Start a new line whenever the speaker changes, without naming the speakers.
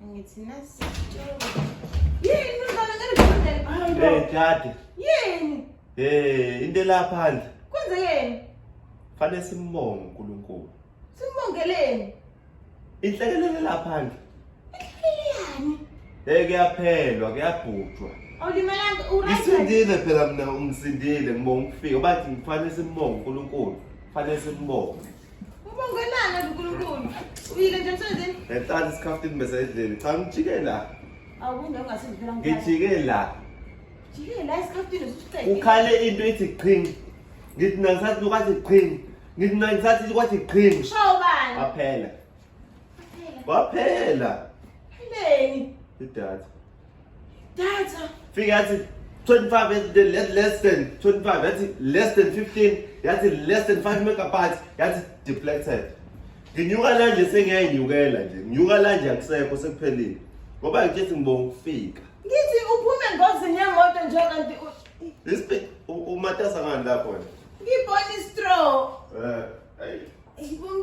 Ngithi nasitshoko. Yini mntwana ngeke
Hey dad.
Yini?
Into laphandle.
Kwenzekeni?
Fanele simbonge uNkulunkulu.
Simbongeleni.
Inhlekelele laphandle.
Ehleleyani?
Kuyaphelwa, kuyabhujwa.
Awulimalanga uright.
Ngisindile phela mina ungisindile ngibonga ukufika. Bathi kufanele simbonge uNkulunkulu. Kufanele simbonge.
Ubongelana uNkulunkulu. Uyile nje emsebenzini?
Ngihlala isikhaftini bese edleni. Cha ngijike la.
Awunge ungasinzi phela ngiyala.
Ngijike la.
Jike la isikhaftini usuqede.
Ukhale into ethi qhing. Ngithi nangisathi ukwathi qhing. Ngithi nangisathi ukwathi qhing.
Shaw bani?
Waphela. Waphela.
Heleni.
Idata.
Data.
Fika yathi 25 at less than 25 yathi less than 15 yathi less than 5 megabytes yathi deflected. Nginyuka la nje sengiyayinyukela nje. Nginyuka la nje akusekho sekuphelile. Ngoba ngithi ngibonga ukufika.
Ngithi uphume ngozini yemoto nje kanti
Umatasa ngani lapho wena?
ngibona istraw.
Hey.
Ngibona